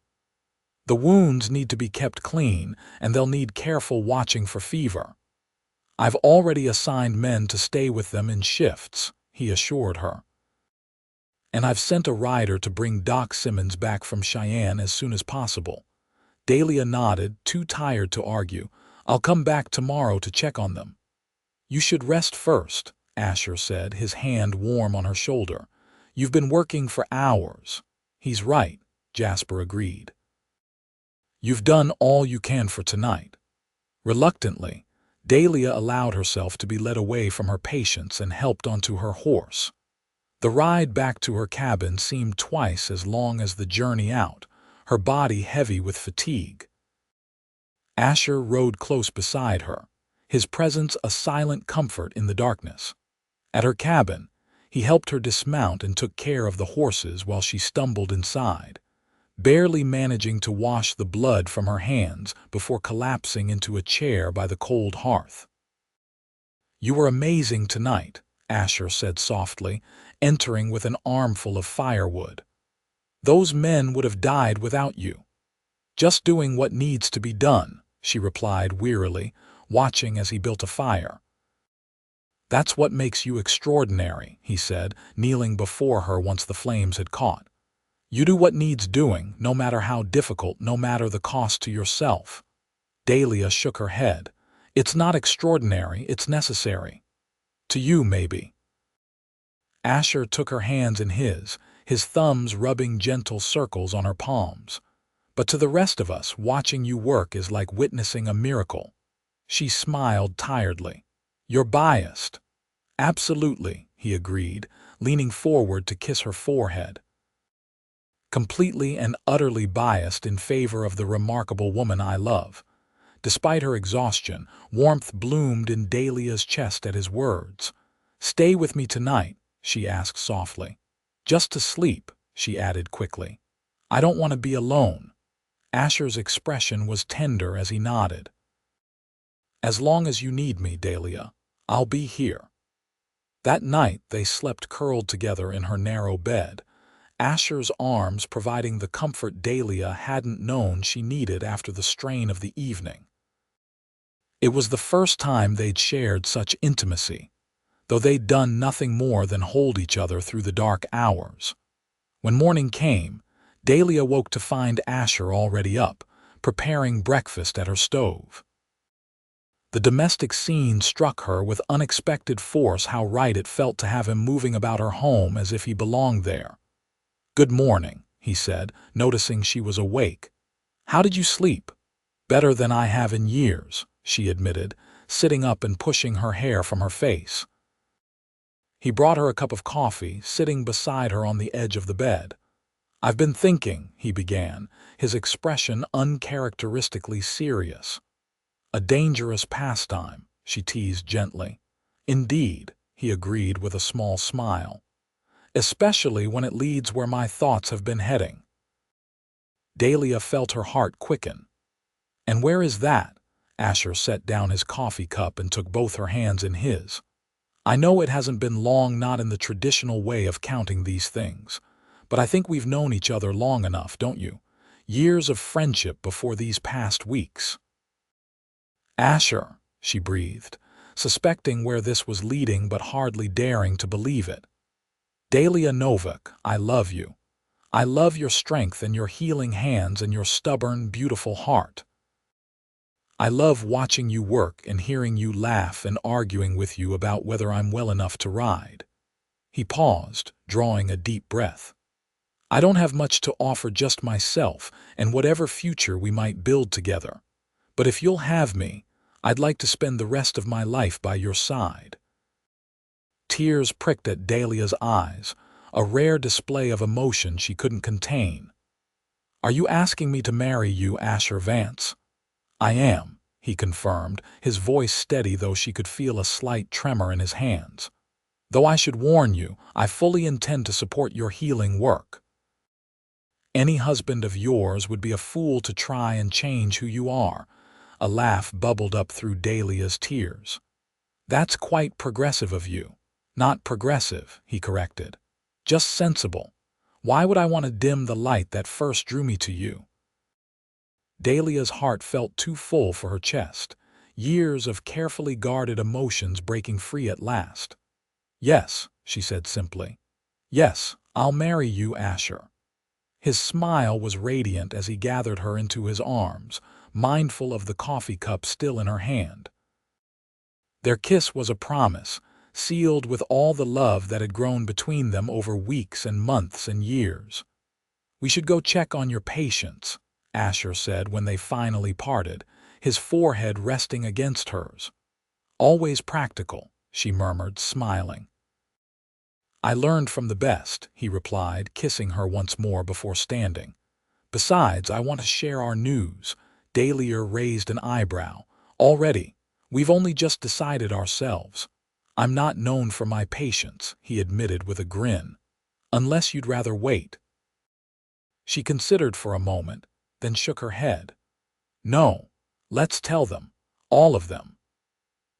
Speaker 1: "The wounds need to be kept clean, and they'll need careful watching for fever." "I've already assigned men to stay with them in shifts," he assured her. "And I've sent a rider to bring Doc Simmons back from Cheyenne as soon as possible." Dahlia nodded, too tired to argue. "I'll come back tomorrow to check on them." "You should rest first," Asher said, his hand warm on her shoulder. "You've been working for hours." "He's right," Jasper agreed. "You've done all you can for tonight." Reluctantly, Dahlia allowed herself to be led away from her patients and helped onto her horse. The ride back to her cabin seemed twice as long as the journey out, her body heavy with fatigue. Asher rode close beside her, his presence a silent comfort in the darkness. At her cabin, he helped her dismount and took care of the horses while she stumbled inside, barely managing to wash the blood from her hands before collapsing into a chair by the cold hearth. "You were amazing tonight," Asher said softly, entering with an armful of firewood. "Those men would have died without you." "Just doing what needs to be done," she replied wearily, watching as he built a fire. "That's what makes you extraordinary," he said, kneeling before her once the flames had caught. "You do what needs doing, no matter how difficult, no matter the cost to yourself." Dahlia shook her head. "It's not extraordinary, it's necessary. To you, maybe." Asher took her hands in his thumbs rubbing gentle circles on her palms. "But to the rest of us, watching you work is like witnessing a miracle." She smiled tiredly. "You're biased." "Absolutely," he agreed, leaning forward to kiss her forehead. "Completely and utterly biased in favor of the remarkable woman I love." Despite her exhaustion, warmth bloomed in Dahlia's chest at his words. "Stay with me tonight," she asked softly. "Just to sleep," she added quickly. "I don't want to be alone." Asher's expression was tender as he nodded. "As long as you need me, Dahlia, I'll be here." That night they slept curled together in her narrow bed, Asher's arms providing the comfort Dahlia hadn't known she needed after the strain of the evening. It was the first time they'd shared such intimacy. though they'd done nothing more than hold each other through the dark hours. When morning came, Dahlia woke to find Asher already up, preparing breakfast at her stove. The domestic scene struck her with unexpected force. How right it felt to have him moving about her home as if he belonged there. "Good morning," he said, noticing she was awake. "How did you sleep?" "Better than I have in years," she admitted, sitting up and pushing her hair from her face. He brought her a cup of coffee, sitting beside her on the edge of the bed. "I've been thinking," he began, his expression uncharacteristically serious. "A dangerous pastime," she teased gently. "Indeed," he agreed with a small smile. "Especially when it leads where my thoughts have been heading." Dahlia felt her heart quicken. "And where is that?" Asher set down his coffee cup and took both her hands in his. "I know it hasn't been long, not in the traditional way of counting these things, but I think we've known each other long enough, don't you? Years of friendship before these past weeks." "Asher," she breathed, suspecting where this was leading but hardly daring to believe it. "Dahlia Novak, I love you. I love your strength and your healing hands and your stubborn, beautiful heart. I love watching you work and hearing you laugh and arguing with you about whether I'm well enough to ride." He paused, drawing a deep breath. "I don't have much to offer, just myself and whatever future we might build together. But if you'll have me, I'd like to spend the rest of my life by your side." Tears pricked at Dahlia's eyes, a rare display of emotion she couldn't contain. "Are you asking me to marry you, Asher Vance?" "I am," he confirmed, his voice steady though she could feel a slight tremor in his hands. "Though I should warn you, I fully intend to support your healing work. Any husband of yours would be a fool to try and change who you are." A laugh bubbled up through Dahlia's tears. "That's quite progressive of you." "Not progressive," he corrected. "Just sensible. Why would I want to dim the light that first drew me to you?" Dahlia's heart felt too full for her chest, years of carefully guarded emotions breaking free at last. "Yes," she said simply. "Yes, I'll marry you, Asher." His smile was radiant as he gathered her into his arms, mindful of the coffee cup still in her hand. Their kiss was a promise, sealed with all the love that had grown between them over weeks and months and years. "We should go check on your patients," Asher said when they finally parted, his forehead resting against hers. "Always practical," she murmured, smiling. "I learned from the best," he replied, kissing her once more before standing. "Besides, I want to share our news." Dahlia raised an eyebrow. "Already? We've only just decided ourselves." "I'm not known for my patience," he admitted with a grin. "Unless you'd rather wait." She considered for a moment, then shook her head. "No, let's tell them. All of them."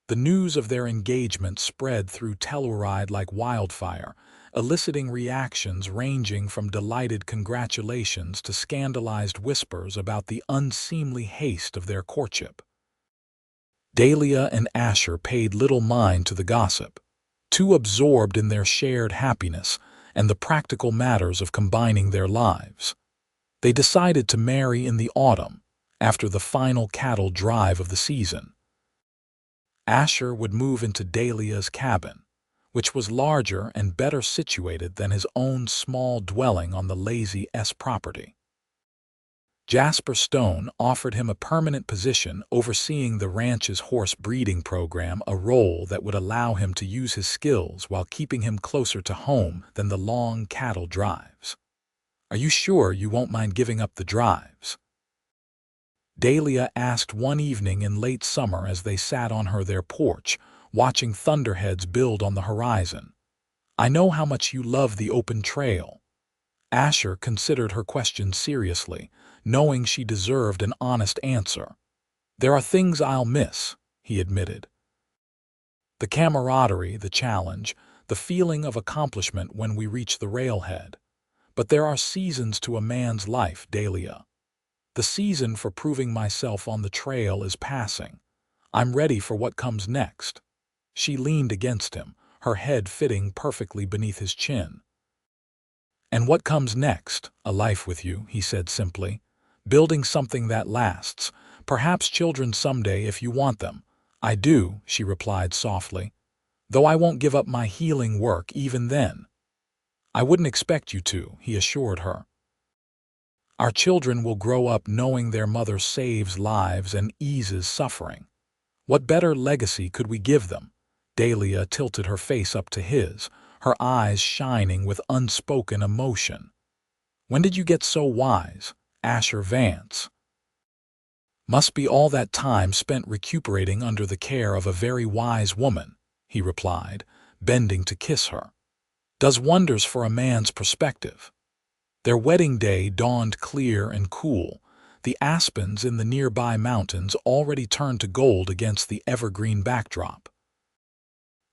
Speaker 1: The news of their engagement spread through Telluride like wildfire, eliciting reactions ranging from delighted congratulations to scandalized whispers about the unseemly haste of their courtship. Dahlia and Asher paid little mind to the gossip, too absorbed in their shared happiness and the practical matters of combining their lives. They decided to marry in the autumn, after the final cattle drive of the season. Asher would move into Dahlia's cabin, which was larger and better situated than his own small dwelling on the Lazy S property. Jasper Stone offered him a permanent position overseeing the ranch's horse breeding program, a role that would allow him to use his skills while keeping him closer to home than the long cattle drives. "Are you sure you won't mind giving up the drives?" Dahlia asked one evening in late summer as they sat on their porch, watching thunderheads build on the horizon. "I know how much you love the open trail." Asher considered her question seriously, knowing she deserved an honest answer. "There are things I'll miss," he admitted. "The camaraderie, the challenge, the feeling of accomplishment when we reach the railhead. But there are seasons to a man's life, Dahlia. The season for proving myself on the trail is passing. I'm ready for what comes next." She leaned against him, her head fitting perfectly beneath his chin. "And what comes next? A life with you," he said simply. "Building something that lasts. Perhaps children someday if you want them." "I do," she replied softly. "Though I won't give up my healing work even then." "I wouldn't expect you to," he assured her. "Our children will grow up knowing their mother saves lives and eases suffering. What better legacy could we give them?" Dahlia tilted her face up to his, her eyes shining with unspoken emotion. "When did you get so wise, Asher Vance?" "Must be all that time spent recuperating under the care of a very wise woman," he replied, bending to kiss her. "Does wonders for a man's perspective." Their wedding day dawned clear and cool, the aspens in the nearby mountains already turned to gold against the evergreen backdrop.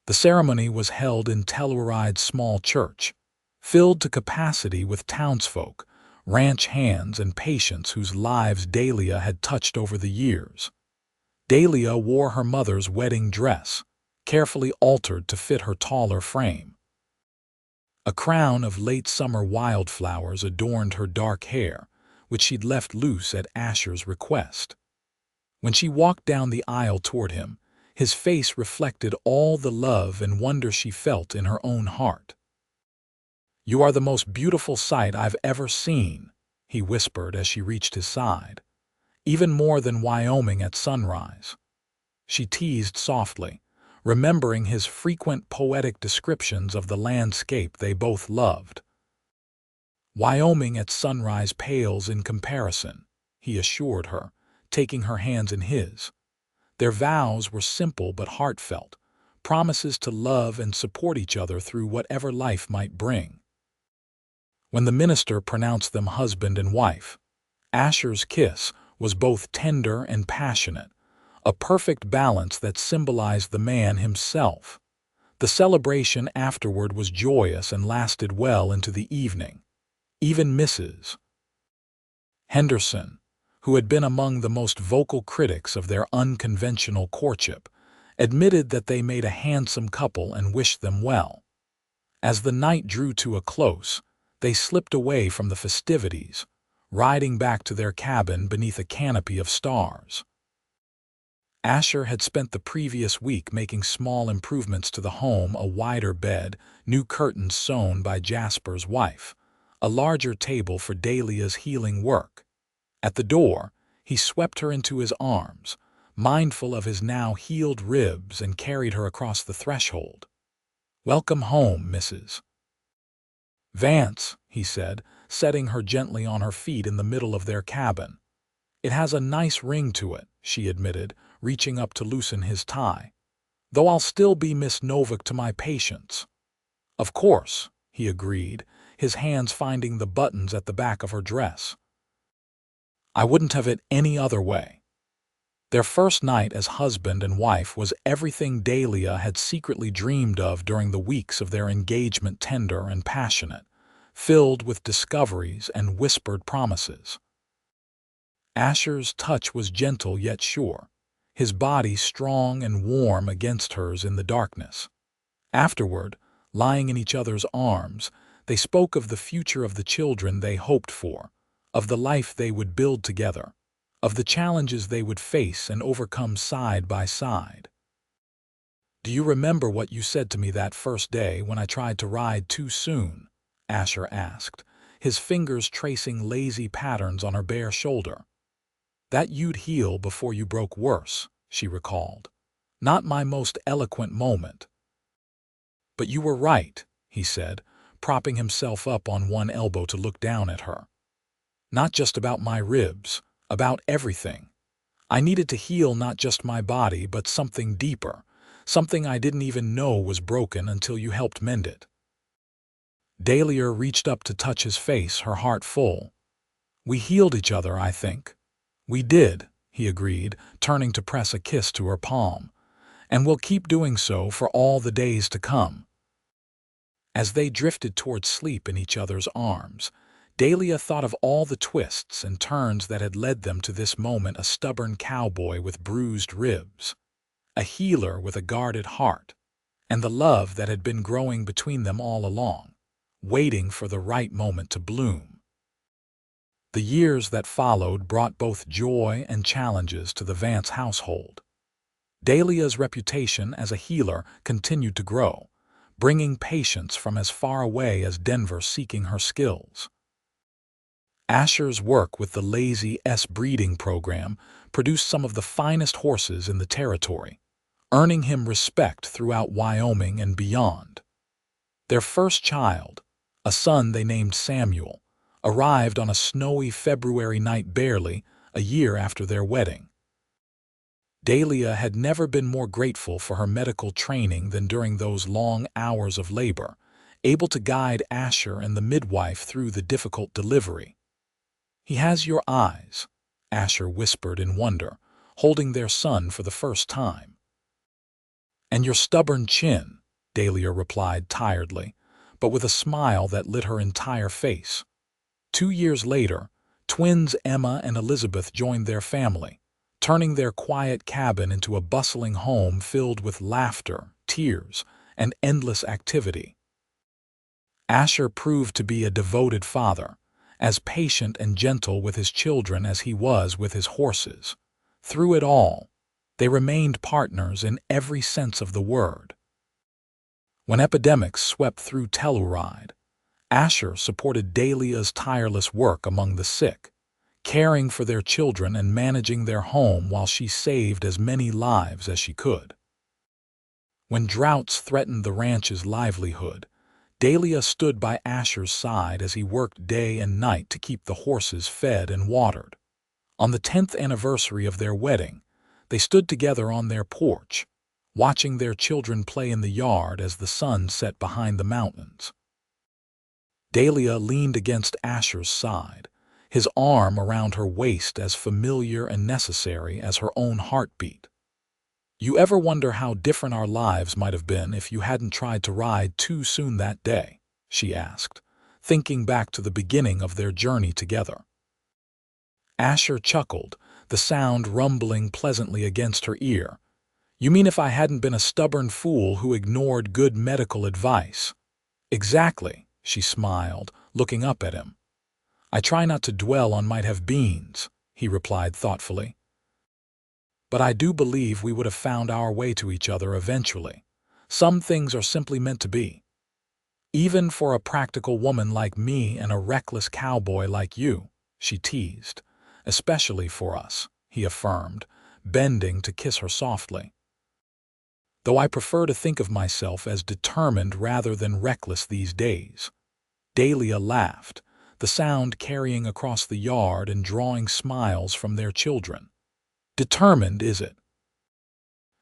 Speaker 1: The ceremony was held in Telluride's small church, filled to capacity with townsfolk, ranch hands, and patients whose lives Dahlia had touched over the years. Dahlia wore her mother's wedding dress, carefully altered to fit her taller frame. A crown of late summer wildflowers adorned her dark hair, which she'd left loose at Asher's request. When she walked down the aisle toward him, his face reflected all the love and wonder she felt in her own heart. "You are the most beautiful sight I've ever seen," he whispered as she reached his side. "Even more than Wyoming at sunrise." She teased softly, remembering his frequent poetic descriptions of the landscape they both loved. "Wyoming at sunrise pales in comparison," he assured her, taking her hands in his. Their vows were simple but heartfelt, promises to love and support each other through whatever life might bring. When the minister pronounced them husband and wife, Asher's kiss was both tender and passionate, a perfect balance that symbolized the man himself. The celebration afterward was joyous and lasted well into the evening. Even Mrs. Henderson, who had been among the most vocal critics of their unconventional courtship, admitted that they made a handsome couple and wished them well. As the night drew to a close, they slipped away from the festivities, riding back to their cabin beneath a canopy of stars. Asher had spent the previous week making small improvements to the home: a wider bed, new curtains sewn by Jasper's wife, a larger table for Dahlia's healing work. At the door, he swept her into his arms, mindful of his now healed ribs, and carried her across the threshold. "Welcome home, Mrs. Vance," he said, setting her gently on her feet in the middle of their cabin. "It has a nice ring to it," she admitted, reaching up to loosen his tie. "Though I'll still be Miss Novak to my patients." "Of course," he agreed, his hands finding the buttons at the back of her dress. "I wouldn't have it any other way." Their first night as husband and wife was everything Dahlia had secretly dreamed of during the weeks of their engagement: tender and passionate, filled with discoveries and whispered promises. Asher's touch was gentle yet sure, his body strong and warm against hers in the darkness. Afterward, lying in each other's arms, they spoke of the future of the children they hoped for, of the life they would build together, of the challenges they would face and overcome side by side. "Do you remember what you said to me that first day when I tried to ride too soon?" Asher asked, his fingers tracing lazy patterns on her bare shoulder. "That you'd heal before you broke worse," she recalled. "Not my most eloquent moment." "But you were right," he said, propping himself up on one elbow to look down at her. "Not just about my ribs, about everything. I needed to heal not just my body but something deeper, something I didn't even know was broken until you helped mend it." Dahlia reached up to touch his face, her heart full. "We healed each other, I think." "We did," he agreed, turning to press a kiss to her palm. "And we'll keep doing so for all the days to come." As they drifted toward sleep in each other's arms, Dahlia thought of all the twists and turns that had led them to this moment: a stubborn cowboy with bruised ribs, a healer with a guarded heart, and the love that had been growing between them all along, waiting for the right moment to bloom. The years that followed brought both joy and challenges to the Vance household. Dahlia's reputation as a healer continued to grow, bringing patients from as far away as Denver seeking her skills. Asher's work with the Lazy S breeding program produced some of the finest horses in the territory, earning him respect throughout Wyoming and beyond. Their first child, a son they named Samuel, arrived on a snowy February night barely a year after their wedding. Dahlia had never been more grateful for her medical training than during those long hours of labor, able to guide Asher and the midwife through the difficult delivery. "He has your eyes," Asher whispered in wonder, holding their son for the first time. "And your stubborn chin," Dahlia replied tiredly, but with a smile that lit her entire face. 2 years later, twins Emma and Elizabeth joined their family, turning their quiet cabin into a bustling home filled with laughter, tears, and endless activity. Asher proved to be a devoted father, as patient and gentle with his children as he was with his horses. Through it all, they remained partners in every sense of the word. When epidemics swept through Telluride, Asher supported Dahlia's tireless work among the sick, caring for their children and managing their home while she saved as many lives as she could. When droughts threatened the ranch's livelihood, Dahlia stood by Asher's side as he worked day and night to keep the horses fed and watered. On the 10th anniversary of their wedding, they stood together on their porch, watching their children play in the yard as the sun set behind the mountains. Dahlia leaned against Asher's side, his arm around her waist as familiar and necessary as her own heartbeat. "You ever wonder how different our lives might have been if you hadn't tried to ride too soon that day?" she asked, thinking back to the beginning of their journey together. Asher chuckled, the sound rumbling pleasantly against her ear. "You mean if I hadn't been a stubborn fool who ignored good medical advice?" "Exactly," she smiled, looking up at him. "I try not to dwell on might have beens," he replied thoughtfully. "But I do believe we would have found our way to each other eventually. Some things are simply meant to be. Even for a practical woman like me and a reckless cowboy like you," she teased. "Especially for us," he affirmed, bending to kiss her softly. "Though I prefer to think of myself as determined rather than reckless these days." Dahlia laughed, the sound carrying across the yard and drawing smiles from their children. "Determined, is it?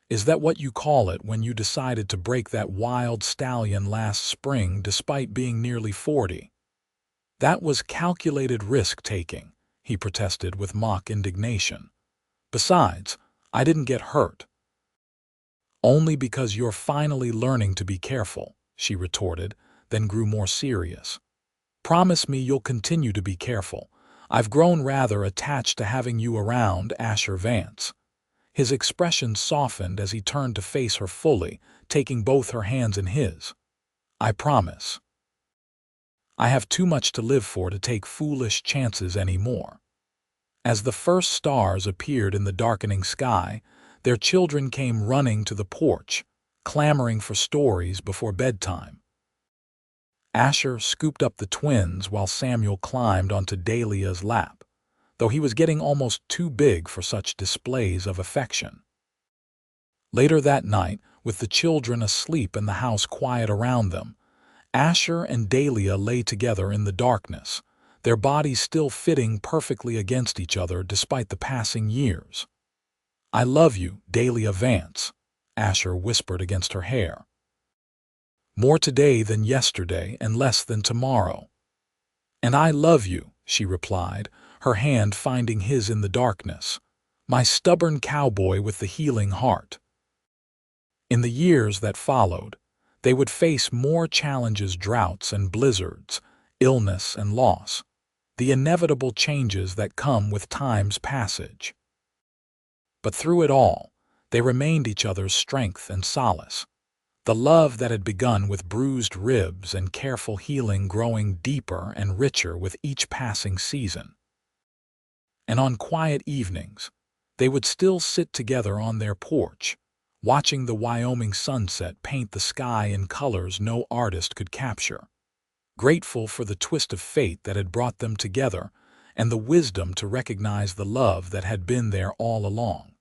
Speaker 1: Is that what you call it when you decided to break that wild stallion last spring despite being nearly 40? "That was calculated risk-taking," he protested with mock indignation. "Besides, I didn't get hurt." "Only because you're finally learning to be careful," she retorted, then grew more serious. "Promise me you'll continue to be careful. I've grown rather attached to having you around, Asher Vance." His expression softened as he turned to face her fully, taking both her hands in his. "I promise. I have too much to live for to take foolish chances anymore." As the first stars appeared in the darkening sky, their children came running to the porch, clamoring for stories before bedtime. Asher scooped up the twins while Samuel climbed onto Dahlia's lap, though he was getting almost too big for such displays of affection. Later that night, with the children asleep and the house quiet around them, Asher and Dahlia lay together in the darkness, their bodies still fitting perfectly against each other despite the passing years. "I love you, Dahlia Vance," Asher whispered against her hair. "More today than yesterday and less than tomorrow." "And I love you," she replied, her hand finding his in the darkness. "My stubborn cowboy with the healing heart." In the years that followed, they would face more challenges: droughts and blizzards, illness and loss, the inevitable changes that come with time's passage. But through it all, they remained each other's strength and solace. the love that had begun with bruised ribs and careful healing growing deeper and richer with each passing season. And on quiet evenings, they would still sit together on their porch, watching the Wyoming sunset paint the sky in colors no artist could capture, grateful for the twist of fate that had brought them together and the wisdom to recognize the love that had been there all along.